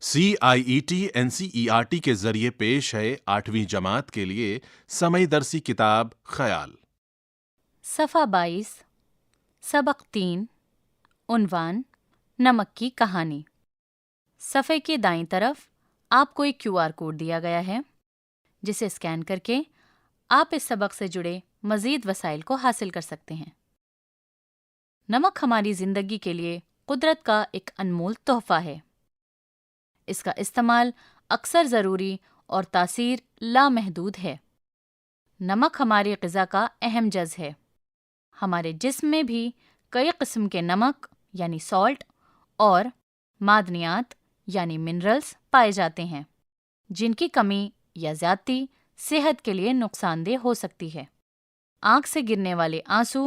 CIET-NCERT کے ذریعے پیش ہے 8ویں جماعت کے لیے سمعی درسی کتاب خیال۔ صفحہ 22 سبق 3 عنوان نمک کی کہانی۔ صفحے کے دائیں طرف آپ کو ایک QR کوڈ دیا گیا ہے جسے اسکین کر کے آپ اس سبق سے جڑے مزید وسائل کو حاصل کر سکتے ہیں۔ نمک ہماری زندگی کے لیے قدرت کا ایک انمول تحفہ ہے۔ اس کا استعمال اکثر ضروری اور تاثیر لامحدود ہے۔ نمک ہماری غذا کا اہم جز ہے۔ ہمارے جسم میں بھی کئی قسم کے نمک یعنی سالٹ اور معدنیات یعنی منرلز پائے جاتے ہیں جن کی کمی یا زیادتی صحت کے لیے نقصان دہ ہو سکتی ہے۔ آنکھ سے گرنے والے آنسو،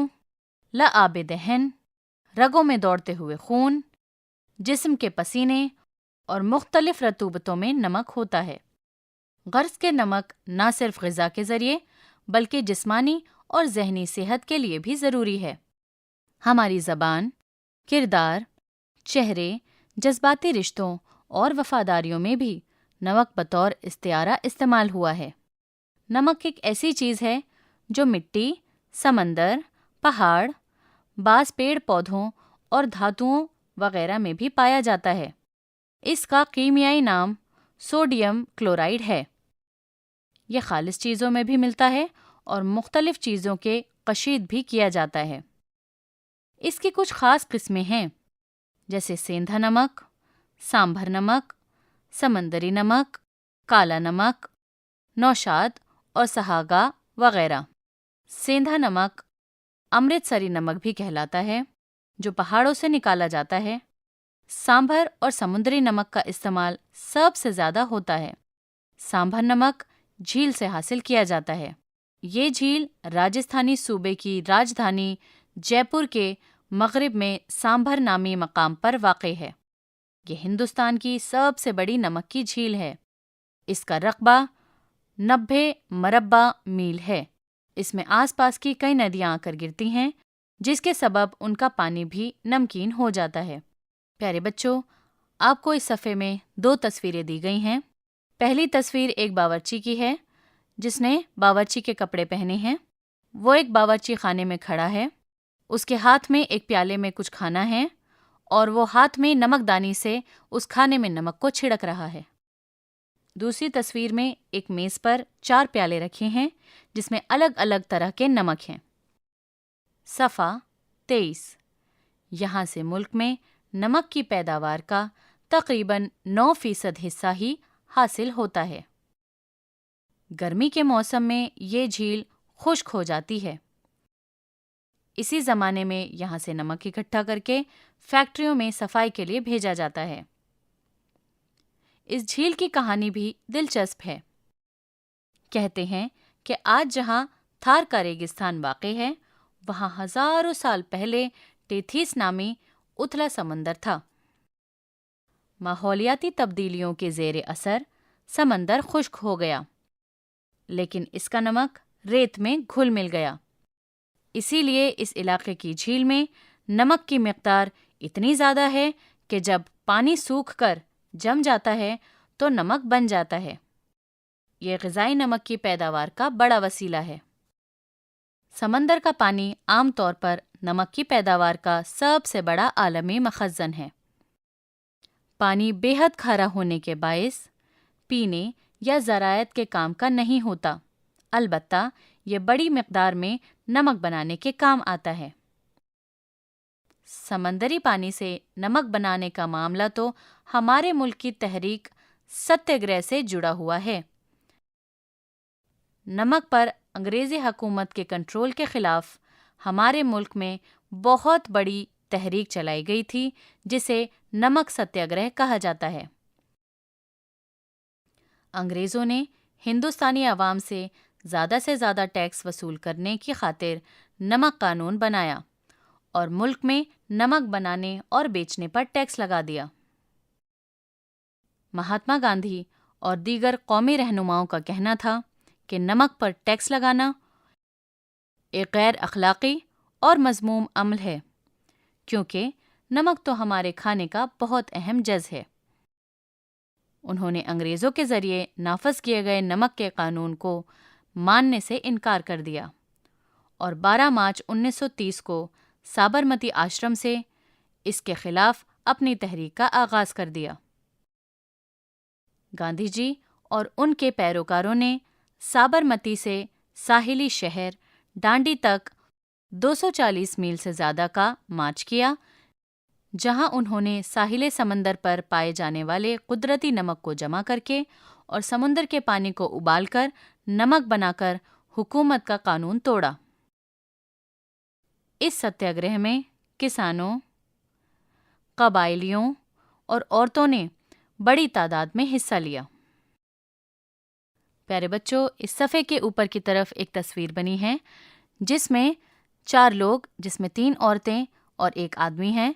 لعاب دہن، رگوں میں دوڑتے ہوئے خون، جسم کے پسینے اور مختلف رطوبتوں میں نمک ہوتا ہے۔ غرض کہ نمک نہ صرف غذا کے ذریعے بلکہ جسمانی اور ذہنی صحت کے لیے بھی ضروری ہے۔ ہماری زبان، کردار، چہرے، جذباتی رشتوں اور وفاداریوں میں بھی نمک بطور استعارہ استعمال ہوا ہے۔ نمک ایک ایسی چیز ہے جو مٹی، سمندر، پہاڑ، بعض پیڑ پودوں اور دھاتوں وغیرہ میں بھی پایا جاتا ہے۔ اس کا کیمیائی نام سوڈیم کلورائڈ ہے۔ یہ خالص چیزوں میں بھی ملتا ہے اور مختلف چیزوں کے کشید بھی کیا جاتا ہے۔ اس کی کچھ خاص قسمیں ہیں جیسے سیندھا نمک، سامبھر نمک، سمندری نمک، کالا نمک، نوشاد اور سہاگا وغیرہ۔ سیندھا نمک امرتسری نمک بھی کہلاتا ہے جو پہاڑوں سے نکالا جاتا ہے۔ سامبھر اور سمندری نمک کا استعمال سب سے زیادہ ہوتا ہے۔ سامبھر نمک جھیل سے حاصل کیا جاتا ہے۔ یہ جھیل راجستھانی صوبے کی راجدھانی جے پور کے مغرب میں سامبھر نامی مقام پر واقع ہے۔ یہ ہندوستان کی سب سے بڑی نمک کی جھیل ہے۔ اس کا رقبہ 90 مربع میل ہے۔ اس میں آس پاس کی کئی ندیاں آ کر گرتی ہیں جس کے سبب ان کا پانی بھی نمکین ہو جاتا ہے۔ پیارے بچوں، آپ کو اس صفحے میں 2 تصویریں دی گئی ہیں۔ پہلی تصویر ایک باورچی کی ہے جس نے باورچی کے کپڑے پہنے ہیں۔ وہ ایک باورچی خانے میں کھڑا ہے۔ اس کے ہاتھ میں ایک پیالے میں کچھ کھانا ہے اور وہ ہاتھ میں نمک دانی سے اس کھانے میں نمک کو چھڑک رہا ہے۔ دوسری تصویر میں ایک میز پر 4 پیالے رکھے ہیں جس میں الگ الگ طرح کے نمک ہیں۔ صفحہ 23 یہاں سے ملک میں نمک کی پیداوار کا تقریباً 9% حصہ ہی حاصل ہوتا ہے۔ گرمی کے موسم میں یہ جھیل خشک ہو جاتی ہے۔ اسی زمانے میں یہاں سے نمک اکٹھا کر کے فیکٹریوں میں صفائی کے لیے بھیجا جاتا ہے۔ اس جھیل کی کہانی بھی دلچسپ ہے۔ کہتے ہیں کہ آج جہاں تھار کا ریگستان واقع ہے وہاں ہزاروں سال پہلے ٹیتھیس نامی اتھلا سمندر تھا۔ ماحولیاتی تبدیلیوں کے زیر اثر سمندر خشک ہو گیا، لیکن اس کا نمک ریت میں گھل مل گیا۔ اسی لیے اس علاقے کی جھیل میں نمک کی مقدار اتنی زیادہ ہے کہ جب پانی سوکھ کر جم جاتا ہے تو نمک بن جاتا ہے۔ یہ غذائی نمک کی پیداوار کا بڑا وسیلہ ہے۔ سمندر کا پانی عام طور پر نمک کی پیداوار کا سب سے بڑا عالمی مخزن ہے۔ پانی بے حد کھارا ہونے کے باعث پینے یا زراعت کے کام کا نہیں ہوتا، البتہ یہ بڑی مقدار میں نمک بنانے کے کام آتا ہے۔ سمندری پانی سے نمک بنانے کا معاملہ تو ہمارے ملک کی تحریک ستیہ گرہ سے جڑا ہوا ہے۔ نمک پر انگریزی حکومت کے کنٹرول کے خلاف ہمارے ملک میں بہت بڑی تحریک چلائی گئی تھی جسے نمک ستیہ گرہ کہا جاتا ہے۔ انگریزوں نے ہندوستانی عوام سے زیادہ ٹیکس وصول کرنے کی خاطر نمک قانون بنایا اور ملک میں نمک بنانے اور بیچنے پر ٹیکس لگا دیا۔ مہاتما گاندھی اور دیگر قومی رہنماؤں کا کہنا تھا کہ نمک پر ٹیکس لگانا ایک غیر اخلاقی اور مذموم عمل ہے، کیونکہ نمک تو ہمارے کھانے کا بہت اہم جز ہے۔ انہوں نے انگریزوں کے ذریعے نافذ کیے گئے نمک کے قانون کو ماننے سے انکار کر دیا اور 12 مارچ 1930 کو سابرمتی آشرم سے اس کے خلاف اپنی تحریک کا آغاز کر دیا۔ گاندھی جی اور ان کے پیروکاروں نے سابرمتی سے ساحلی شہر ڈانڈی تک 240 میل سے زیادہ کا مارچ کیا، جہاں انہوں نے ساحل سمندر پر پائے جانے والے قدرتی نمک کو جمع کر کے اور سمندر کے پانی کو ابال کر نمک بنا کر حکومت کا قانون توڑا۔ اس ستیہ گرہ میں کسانوں، قبائلیوں اور عورتوں نے بڑی تعداد میں حصہ لیا۔ پیارے بچوں، اس صفحے کے اوپر کی طرف ایک تصویر بنی ہے جس میں 4 لوگ، جس میں 3 عورتیں اور 1 آدمی ہیں،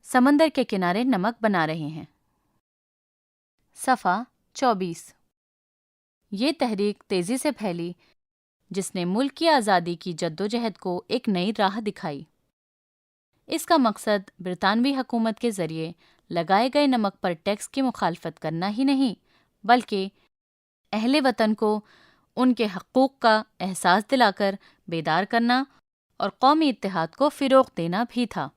سمندر کے کنارے نمک بنا رہے ہیں۔ صفحہ 24۔ یہ تحریک تیزی سے پھیلی جس نے ملک کی آزادی کی جدوجہد کو ایک نئی راہ دکھائی۔ اس کا مقصد برطانوی حکومت کے ذریعے لگائے گئے نمک پر ٹیکس کی مخالفت کرنا ہی نہیں، بلکہ اہل وطن کو ان کے حقوق کا احساس دلا کر بیدار کرنا اور قومی اتحاد کو فروغ دینا بھی تھا۔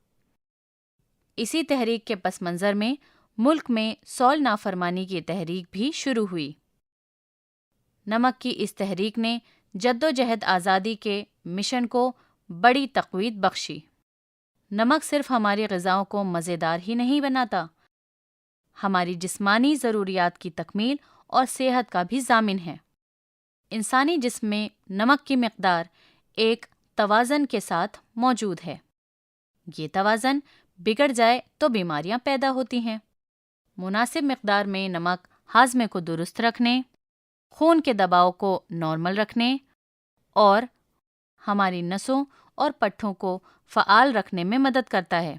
اسی تحریک کے پس منظر میں ملک میں سول نافرمانی کی تحریک بھی شروع ہوئی۔ نمک کی اس تحریک نے جدوجہد آزادی کے مشن کو بڑی تقویت بخشی۔ نمک صرف ہماری غذاؤں کو مزیدار ہی نہیں بناتا، ہماری جسمانی ضروریات کی تکمیل اور صحت کا بھی ضامن ہے۔ انسانی جسم میں نمک کی مقدار ایک توازن کے ساتھ موجود ہے۔ یہ توازن بگڑ جائے تو بیماریاں پیدا ہوتی ہیں۔ مناسب مقدار میں نمک ہاضمے کو درست رکھنے، خون کے دباؤ کو نارمل رکھنے اور ہماری نسوں اور پٹھوں کو فعال رکھنے میں مدد کرتا ہے۔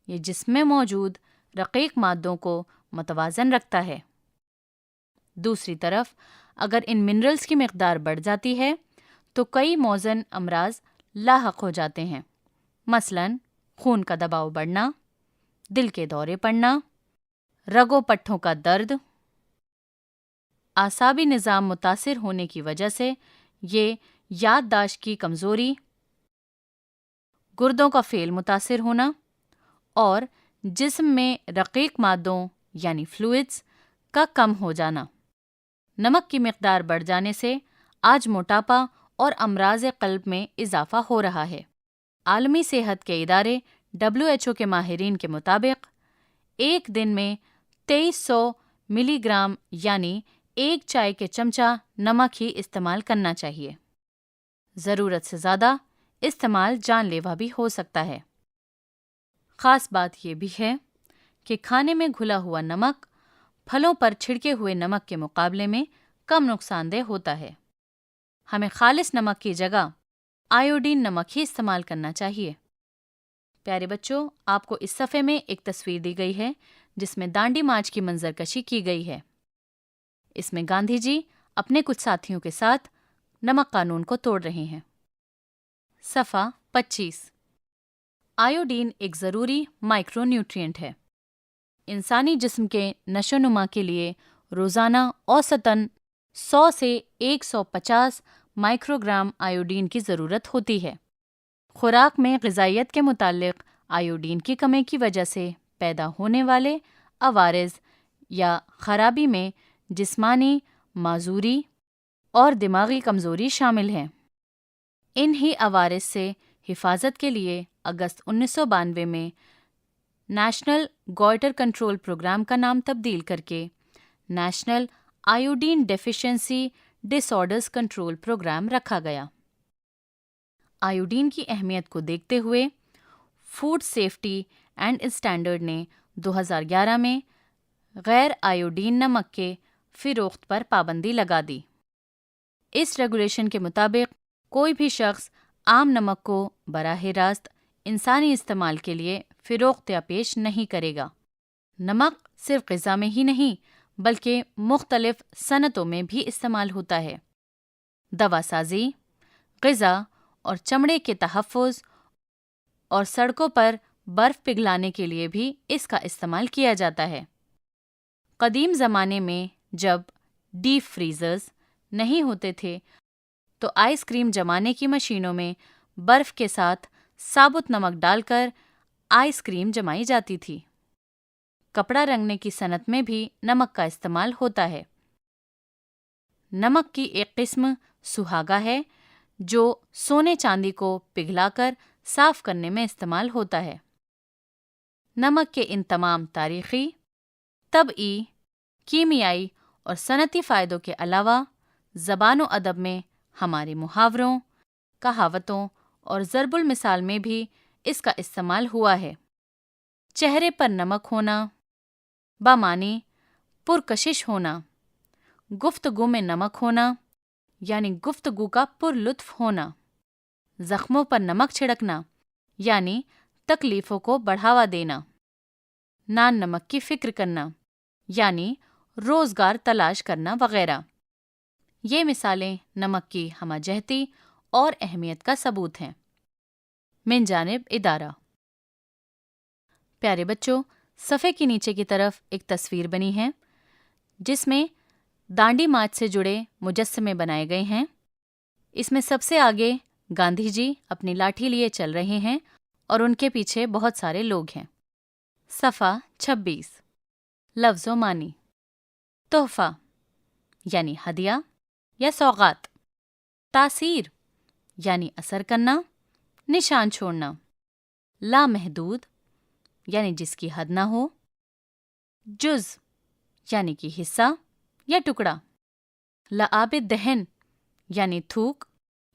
یہ جسم میں موجود رقیق مادوں کو متوازن رکھتا ہے۔ دوسری طرف اگر ان منرلز کی مقدار بڑھ جاتی ہے تو کئی موذن امراض لاحق ہو جاتے ہیں، مثلاً خون کا دباؤ بڑھنا، دل کے دورے پڑنا، رگوں پٹھوں کا درد۔ اعصابی نظام متاثر ہونے کی وجہ سے یہ یادداشت کی کمزوری، گردوں کا فیل متاثر ہونا اور جسم میں رقیق مادوں یعنی فلوئڈز کا کم ہو جانا۔ نمک کی مقدار بڑھ جانے سے آج موٹاپا اور امراض قلب میں اضافہ ہو رہا ہے۔ عالمی صحت کے ادارے WHO کے ماہرین کے مطابق ایک دن میں 2300 ملی گرام یعنی 1 چائے کے چمچہ نمک ہی استعمال کرنا چاہیے۔ ضرورت سے زیادہ استعمال جان لیوا بھی ہو سکتا ہے۔ خاص بات یہ بھی ہے کہ کھانے میں گھلا ہوا نمک پھلوں پر چھڑکے ہوئے نمک کے مقابلے میں کم نقصان دہ ہوتا ہے۔ ہمیں خالص نمک کی جگہ آیوڈین نمک ہی استعمال کرنا چاہیے۔ پیارے بچوں، آپ کو اس صفحے میں ایک تصویر دی گئی ہے جس میں دانڈی مارچ کی منظر کشی کی گئی ہے۔ اس میں گاندھی جی اپنے کچھ ساتھیوں کے ساتھ نمک قانون کو توڑ رہے ہیں۔ صفحہ 25۔ آیوڈین ایک ضروری مائکرو نیوٹرینٹ ہے۔ انسانی جسم کے نشو و نما کے لیے روزانہ اوسطاً 100 سے 150 مائکرو گرام آیوڈین کی ضرورت ہوتی ہے۔ خوراک میں غذائیت کے متعلق آیوڈین کی کمی کی وجہ سے پیدا ہونے والے عوارض یا خرابی میں جسمانی معذوری اور دماغی کمزوری شامل ہیں۔ انہی عوارض سے حفاظت کے لیے اگست 1992 میں نیشنل گوئٹر کنٹرول پروگرام کا نام تبدیل کر کے نیشنل آیوڈین ڈیفیشنسی ڈس آرڈرز کنٹرول پروگرام رکھا گیا۔ آیوڈین کی اہمیت کو دیکھتے ہوئے فوڈ سیفٹی اینڈ اسٹینڈرڈ نے 2011 میں غیر آیوڈین نمک کے فروخت پر پابندی لگا دی۔ اس ریگولیشن کے مطابق کوئی بھی شخص عام نمک کو براہ راست انسانی استعمال کے لیے فروخت یا پیش نہیں کرے گا۔ نمک صرف غذا میں ہی نہیں بلکہ مختلف صنعتوں میں بھی استعمال ہوتا ہے۔ دوا سازی، غذا اور چمڑے کے تحفظ اور سڑکوں پر برف پگھلانے کے لیے بھی اس کا استعمال کیا جاتا ہے۔ قدیم زمانے میں جب ڈیپ فریزرز نہیں ہوتے تھے تو آئس کریم جمانے کی مشینوں میں برف کے ساتھ ثابت نمک ڈال کر آئس کریم جمائی جاتی تھی۔ کپڑا رنگنے کی صنعت میں بھی نمک کا استعمال ہوتا ہے۔ نمک کی ایک قسم سہاگا ہے جو سونے چاندی کو پگھلا کر صاف کرنے میں استعمال ہوتا ہے۔ نمک کے ان تمام تاریخی، طبعی، کیمیائی اور صنعتی فائدوں کے علاوہ زبان و ادب میں ہمارے محاوروں، کہاوتوں اور ضرب المثال میں بھی اس کا استعمال ہوا ہے۔ چہرے پر نمک ہونا بامعنی پرکشش ہونا، گفتگو میں نمک ہونا یعنی گفتگو کا پر لطف ہونا، زخموں پر نمک چھڑکنا یعنی تکلیفوں کو بڑھاوا دینا، نان نمک کی فکر کرنا یعنی روزگار تلاش کرنا وغیرہ۔ یہ مثالیں نمک کی ہمہ جہتی اور اہمیت کا ثبوت ہیں۔ من جانب ادارہ۔ پیارے بچوں، صفحے کے نیچے کی طرف ایک تصویر بنی ہے جس میں دانڈی مارچ سے جڑے مجسمے بنائے گئے ہیں۔ اس میں سب سے آگے گاندھی جی اپنی لاٹھی لیے چل رہے ہیں اور ان کے پیچھے بہت سارے لوگ ہیں۔ صفحہ 26۔ لفظ و معنی۔ تحفہ یعنی ہدیہ یا سوغات، تاثیر یعنی اثر کرنا، نشان چھوڑنا، لامحدود یعنی جس کی حد نہ ہو، جز یعنی کہ حصہ یا ٹکڑا، لعاب دہن یعنی تھوک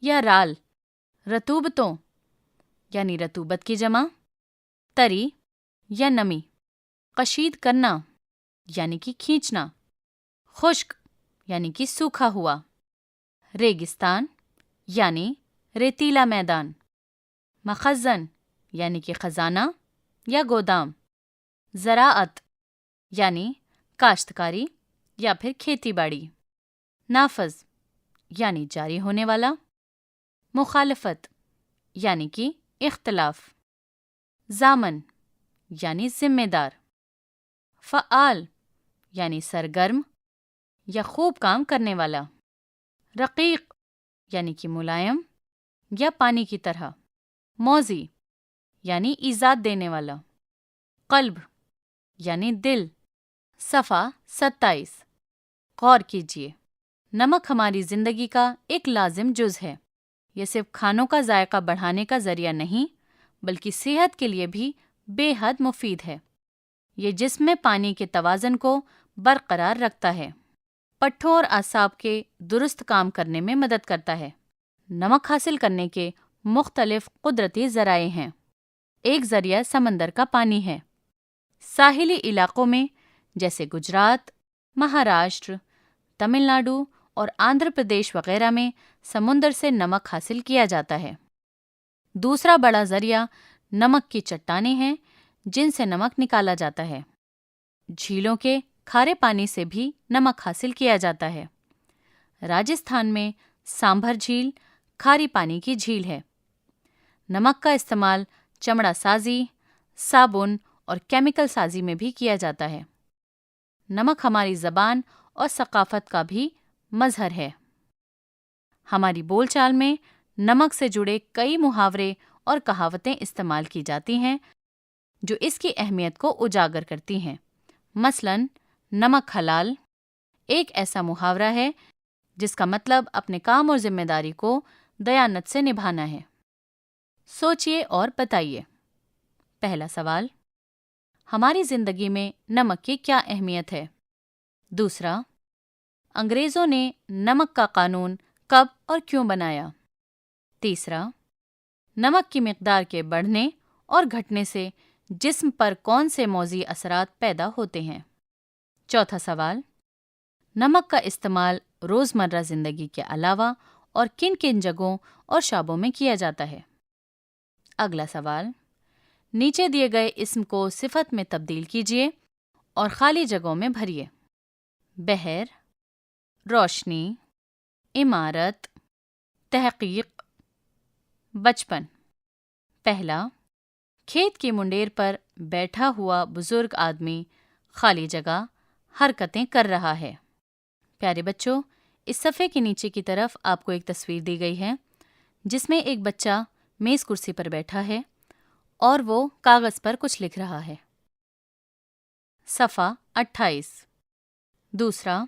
یا رال، رطوبتوں یعنی رطوبت کی جمع، تری یا نمی، کشید کرنا یعنی کہ کھینچنا، خشک یعنی کہ سوکھا ہوا، ریگستان یعنی ریتیلا میدان، مخزن یعنی کہ خزانہ یا گودام، زراعت یعنی کاشتکاری یا پھر کھیتی باڑی، نافذ یعنی جاری ہونے والا، مخالفت یعنی کہ اختلاف، ضامن یعنی ذمہ دار، فعال یعنی سرگرم یا خوب کام کرنے والا، رقیق یعنی کہ ملائم یا پانی کی طرح، موذی یعنی ایذاد دینے والا، قلب یعنی دل۔ صفحہ 27۔ غور کیجیے، نمک ہماری زندگی کا ایک لازم جز ہے۔ یہ صرف کھانوں کا ذائقہ بڑھانے کا ذریعہ نہیں بلکہ صحت کے لیے بھی بے حد مفید ہے۔ یہ جسم میں پانی کے توازن کو برقرار رکھتا ہے، پٹھوں اور اعصاب کے درست کام کرنے میں مدد کرتا ہے۔ نمک حاصل کرنے کے مختلف قدرتی ذرائع ہیں۔ ایک ذریعہ سمندر کا پانی ہے۔ ساحلی علاقوں میں جیسے گجرات، مہاراشٹر، تمل ناڈو اور آندھرا پردیش وغیرہ میں سمندر سے نمک حاصل کیا جاتا ہے۔ دوسرا بڑا ذریعہ نمک کی چٹانیں ہیں جن سے نمک نکالا جاتا ہے۔ جھیلوں کے کھارے پانی سے بھی نمک حاصل کیا جاتا ہے۔ راجستھان میں سامبھر جھیل کھاری پانی کی جھیل ہے۔ نمک کا استعمال چمڑا سازی، صابن اور کیمیکل سازی میں بھی کیا جاتا ہے۔ نمک ہماری زبان اور ثقافت کا بھی مظہر ہے۔ ہماری بول چال میں نمک سے جڑے کئی محاورے اور کہاوتیں استعمال کی جاتی ہیں جو اس کی اہمیت کو اجاگر کرتی ہیں۔ مثلاً نمک حلال ایک ایسا محاورہ ہے جس کا مطلب اپنے کام اور ذمہ داری کو دیانت سے نبھانا ہے۔ سوچئے اور بتائیے۔ پہلا سوال، ہماری زندگی میں نمک کی کیا اہمیت ہے؟ دوسرا، انگریزوں نے نمک کا قانون کب اور کیوں بنایا؟ تیسرا، نمک کی مقدار کے بڑھنے اور گھٹنے سے جسم پر کون سے موذی اثرات پیدا ہوتے ہیں؟ چوتھا سوال، نمک کا استعمال روزمرہ زندگی کے علاوہ اور کن کن جگہوں اور شعبوں میں کیا جاتا ہے؟ اگلا سوال، نیچے دیے گئے اسم کو صفت میں تبدیل کیجیے اور خالی جگہوں میں بھریے۔ بحر، روشنی، عمارت، تحقیق، بچپن۔ پہلا، کھیت کی منڈیر پر بیٹھا ہوا بزرگ آدمی، خالی جگہ، حرکتیں کر رہا ہے۔ پیارے بچوں، اس صفحے کے نیچے کی طرف آپ کو ایک تصویر دی گئی ہے جس میں ایک بچہ میز کرسی پر بیٹھا ہے اور وہ کاغذ پر کچھ لکھ رہا ہے۔ صفحہ 28۔ دوسرا،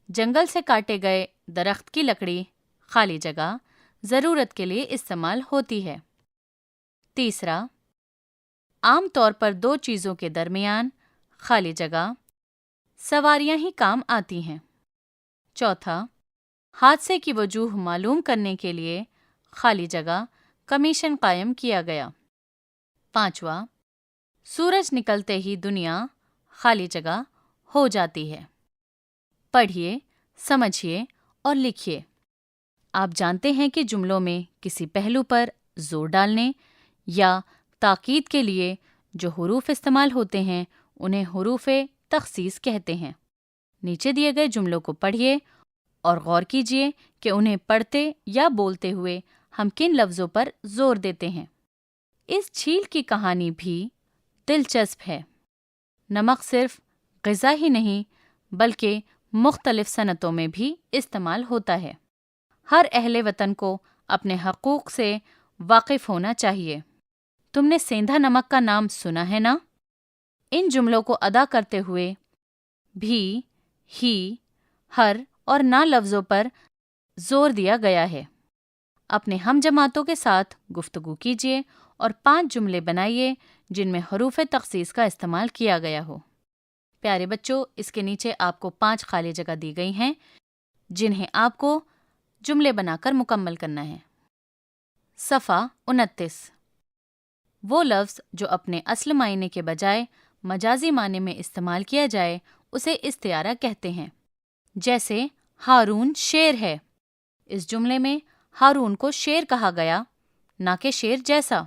جنگل سے کاٹے گئے درخت کی لکڑی خالی جگہ ضرورت کے لیے استعمال ہوتی ہے۔ تیسرا، عام طور پر دو چیزوں کے درمیان خالی جگہ سواریاں ہی کام آتی ہیں۔ چوتھا، حادثے کی وجوہ معلوم کرنے کے لیے خالی جگہ کمیشن قائم کیا گیا۔ پانچواں، سورج نکلتے ہی دنیا خالی جگہ ہو جاتی ہے۔ پڑھیے، سمجھیے اور لکھیے۔ آپ جانتے ہیں کہ جملوں میں کسی پہلو پر زور ڈالنے یا تاکید کے لیے جو حروف استعمال ہوتے ہیں انہیں حروف تخصیص کہتے ہیں۔ نیچے دیے گئے جملوں کو پڑھیے اور غور کیجیے کہ انہیں پڑھتے یا بولتے ہوئے ہم کن لفظوں پر زور دیتے ہیں۔ اس جھیل کی کہانی بھی دلچسپ ہے۔ نمک صرف غذا ہی نہیں بلکہ مختلف صنعتوں میں بھی استعمال ہوتا ہے۔ ہر اہل وطن کو اپنے حقوق سے واقف ہونا چاہیے۔ تم نے سیندا نمک کا نام سنا ہے نا؟ ان جملوں کو ادا کرتے ہوئے بھی، ہی، ہر اور نہ لفظوں پر زور دیا گیا ہے۔ اپنے ہم جماعتوں کے ساتھ گفتگو کیجیے اور 5 جملے بنائیے جن میں حروف تخصیص کا استعمال کیا گیا ہو۔ پیارے بچوں، اس کے نیچے آپ کو 5 خالی جگہ دی گئی ہیں جنہیں آپ کو جملے بنا کر مکمل کرنا ہے۔ صفحہ 29۔ وہ لفظ جو اپنے اصل معنی کے بجائے مجازی معنی میں استعمال کیا جائے اسے استعارہ کہتے ہیں۔ جیسے ہارون شیر ہے۔ اس جملے میں ہارون کو شیر کہا گیا، نہ کہ شیر جیسا۔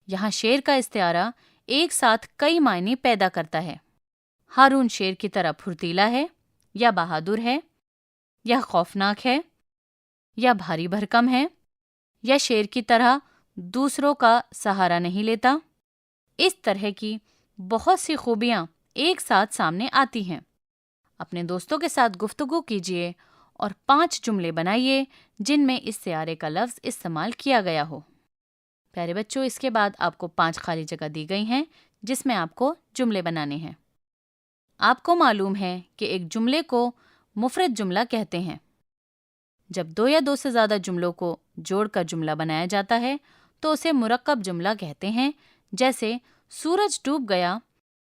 یہاں شیر کا استعارہ ایک ساتھ کئی معنی پیدا کرتا ہے۔ ہارون شیر کی طرح پھرتیلا ہے یا بہادر ہے، یا خوفناک ہے، یا بھاری بھرکم ہے، یا شیر کی طرح دوسروں کا سہارا نہیں لیتا۔ اس طرح کی بہت سی خوبیاں ایک ساتھ سامنے آتی ہیں۔ اپنے دوستوں کے ساتھ گفتگو کیجیے اور 5 جملے بنائیے جن میں استعارے کا لفظ استعمال کیا گیا ہو۔ پیارے بچوں، اس کے بعد آپ کو 5 خالی جگہ دی گئی ہیں جس میں آپ کو جملے بنانے ہیں۔ آپ کو معلوم ہے کہ ایک جملے کو مفرد جملہ کہتے ہیں۔ جب 2 یا 2 سے زیادہ جملوں کو جوڑ کر جملہ بنایا جاتا ہے تو اسے مرکب جملہ کہتے ہیں، جیسے سورج ڈوب گیا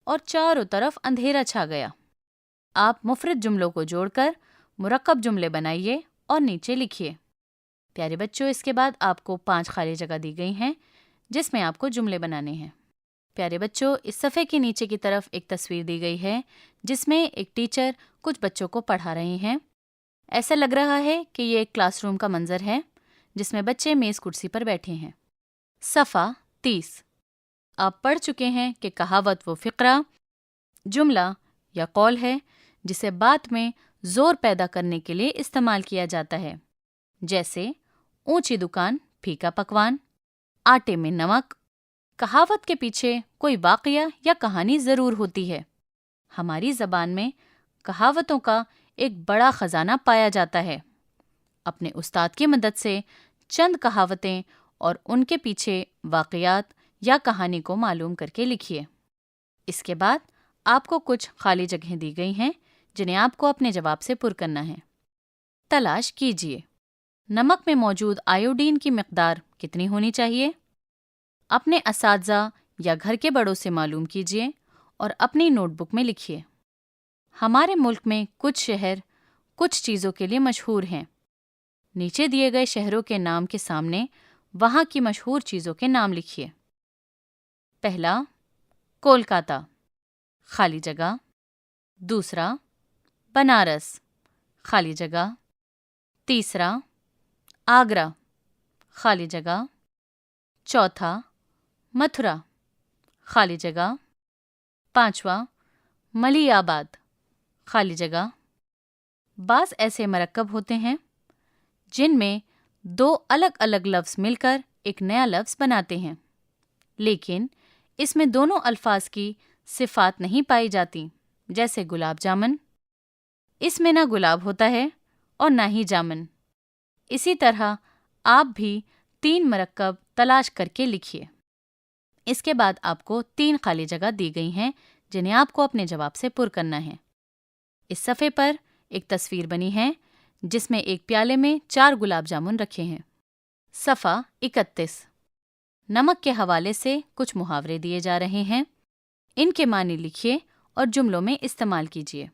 اور چاروں طرف اندھیرا چھا گیا۔ آپ مفرد جملوں کو جوڑ کر مرکب جملے بنائیے اور نیچے لکھیے۔ پیارے بچوں، اس کے بعد آپ کو 5 خالی جگہ دی گئی ہیں جس میں آپ کو جملے بنانے ہیں۔ پیارے بچوں، اس صفحے کے نیچے کی طرف ایک تصویر دی گئی ہے جس میں ایک ٹیچر کچھ بچوں کو پڑھا رہے ہیں۔ ایسا لگ رہا ہے کہ یہ ایک کلاس روم کا منظر ہے جس میں بچے میز کرسی پر بیٹھے ہیں۔ صفحہ 30۔ آپ پڑھ چکے ہیں کہ کہاوت وہ فقرہ، جملہ یا قول ہے جسے بات میں زور پیدا کرنے کے لیے استعمال کیا جاتا ہے، جیسے اونچی دکان پھیکا پکوان، آٹے میں نمک۔ کہاوت کے پیچھے کوئی واقعہ یا کہانی ضرور ہوتی ہے۔ ہماری زبان میں کہاوتوں کا ایک بڑا خزانہ پایا جاتا ہے۔ اپنے استاد کی مدد سے چند کہاوتیں اور ان کے پیچھے واقعات یا کہانی کو معلوم کر کے لکھیے۔ اس کے بعد آپ کو کچھ خالی جگہیں دی گئی ہیں جنہیں آپ کو اپنے جواب سے پر کرنا ہے۔ تلاش کیجیے۔ نمک میں موجود آیوڈین کی مقدار کتنی ہونی چاہیے؟ اپنے اساتذہ یا گھر کے بڑوں سے معلوم کیجیے اور اپنی نوٹ بک میں لکھیے۔ ہمارے ملک میں کچھ شہر کچھ چیزوں کے لیے مشہور ہیں۔ نیچے دیے گئے شہروں کے نام کے سامنے وہاں کی مشہور چیزوں کے نام لکھیے۔ پہلا، کولکاتہ، خالی جگہ۔ دوسرا، بنارس، خالی جگہ۔ تیسرا، آگرہ، خالی جگہ۔ چوتھا، متھرا، خالی جگہ۔ پانچواں، ملی آباد، خالی جگہ۔ بعض ایسے مرکب ہوتے ہیں جن میں 2 الگ الگ لفظ مل کر ایک نیا لفظ بناتے ہیں، لیکن اس میں دونوں الفاظ کی صفات نہیں پائی جاتی، جیسے گلاب جامن اس میں نہ گلاب ہوتا ہے اور نہ ہی جامن۔ اسی طرح آپ بھی 3 مرکب تلاش کر کے لکھیے۔ اس کے بعد آپ کو 3 خالی جگہ دی گئی ہیں جنہیں آپ کو اپنے جواب سے پر کرنا ہے۔ اس صفحے پر ایک تصویر بنی ہے جس میں ایک پیالے میں 4 گلاب جامن رکھے ہیں۔ صفحہ 31۔ نمک کے حوالے سے کچھ محاورے دیے جا رہے ہیں، ان کے معنی لکھیے اور جملوں میں استعمال کیجیے۔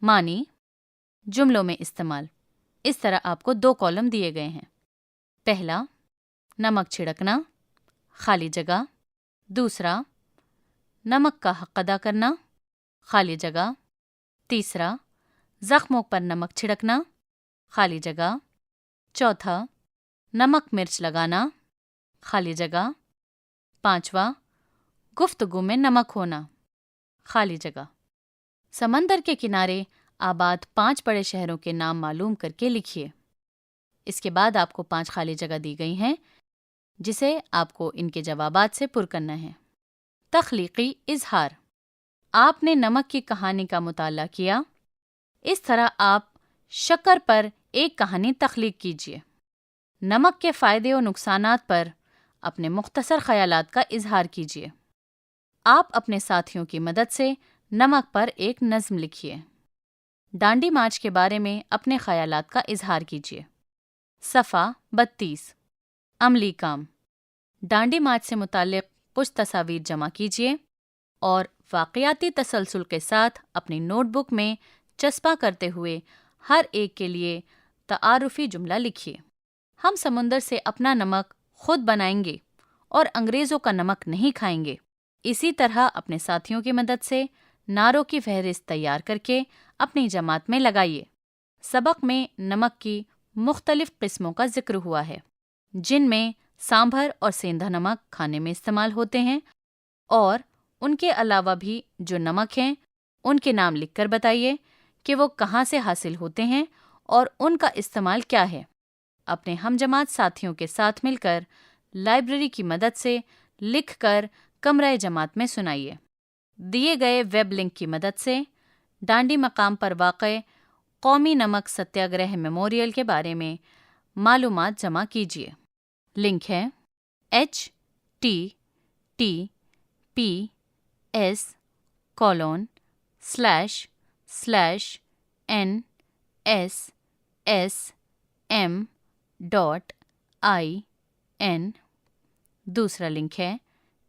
معنی، جملوں میں استعمال۔ اس طرح آپ کو 2 کالم دیے گئے ہیں۔ پہلا، نمک چھڑکنا، خالی جگہ۔ دوسرا، نمک کا حق ادا کرنا، خالی جگہ۔ تیسرا، زخموں پر نمک چھڑکنا، خالی جگہ۔ چوتھا، نمک مرچ لگانا، خالی جگہ۔ پانچواں، گفتگو میں نمک ہونا، خالی جگہ۔ سمندر کے کنارے آباد 5 بڑے شہروں کے نام معلوم کر کے لکھیے۔ اس کے بعد آپ کو 5 خالی جگہ دی گئی ہیں جسے آپ کو ان کے جوابات سے پر کرنا ہے۔ تخلیقی اظہار۔ آپ نے نمک کی کہانی کا مطالعہ کیا۔ اس طرح آپ شکر پر ایک کہانی تخلیق کیجیے۔ نمک کے فائدے و نقصانات پر اپنے مختصر خیالات کا اظہار کیجیے۔ آپ اپنے ساتھیوں کی مدد سے نمک پر ایک نظم لکھیے۔ ڈانڈی مارچ کے بارے میں اپنے خیالات کا اظہار کیجیے۔ صفحہ 32۔ عملی کام۔ ڈانڈی مارچ سے متعلق کچھ تصاویر جمع کیجیے اور واقعاتی تسلسل کے ساتھ اپنی نوٹ بک میں چسپاں کرتے ہوئے ہر ایک کے لیے تعارفی جملہ لکھیے۔ ہم سمندر سے اپنا نمک خود بنائیں گے اور انگریزوں کا نمک نہیں کھائیں گے۔ اسی طرح اپنے ساتھیوں کی مدد سے نعروں کی فہرست تیار کر کے اپنی جماعت میں لگائیے۔ سبق میں نمک کی مختلف قسموں کا ذکر ہوا ہے، جن میں سانبھر اور سیندا نمک کھانے میں استعمال ہوتے ہیں، اور ان کے علاوہ بھی جو نمک ہیں ان کے نام لکھ کر بتائیے کہ وہ کہاں سے حاصل ہوتے ہیں اور ان کا استعمال کیا ہے۔ اپنے ہم جماعت ساتھیوں کے ساتھ مل کر لائبریری کی مدد سے لکھ کر کمرہ جماعت میں سنائیے۔ دیے گئے ویب لنک کی مدد سے ڈانڈی مقام پر واقع قومی نمک ستیاگرہ میموریل کے بارے میں معلومات جمع کیجیے۔ لنک ہے https://nssm.in۔ دوسرا لنک ہے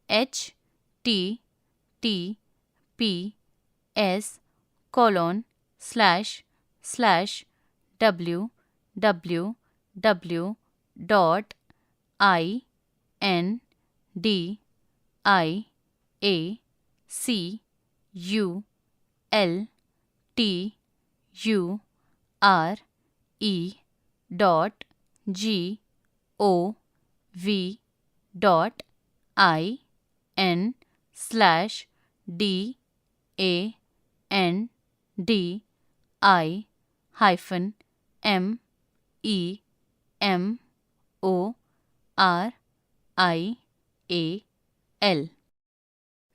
www.indiaculture.gov.in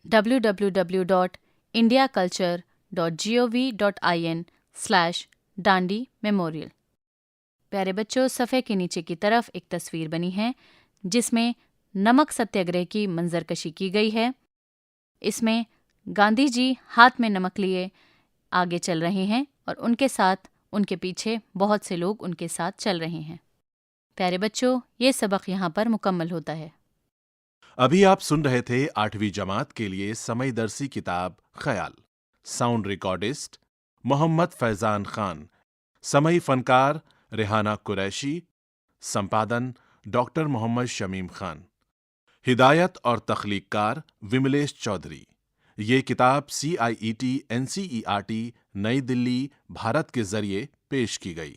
www.indiaculture.gov.in/Dandi Memorial۔ پیارے بچوں، صفحے کے نیچے کی طرف ایک تصویر بنی ہے جس میں نمک ستیاگرہ کی منظر کشی کی گئی ہے۔ اس میں گاندھی جی ہاتھ میں نمک لیے آگے چل رہے ہیں اور ان کے ساتھ ان کے پیچھے بہت سے لوگ ان کے ساتھ چل رہے ہیں۔ پیارے بچوں، یہ سبق یہاں پر مکمل ہوتا ہے۔ ابھی آپ سن رہے تھے 8ویں جماعت کے لیے سمئی درسی کتاب خیال۔ ساؤنڈ ریکارڈسٹ محمد فیضان خان، سمئی فنکار ریحانہ قریشی، سمپادن ڈاکٹر محمد شمیم خان، ہدایت اور تخلیق کار وملیش چودھری۔ یہ کتاب CIET NCERT نئی دلی، بھارت کے ذریعے پیش کی گئی۔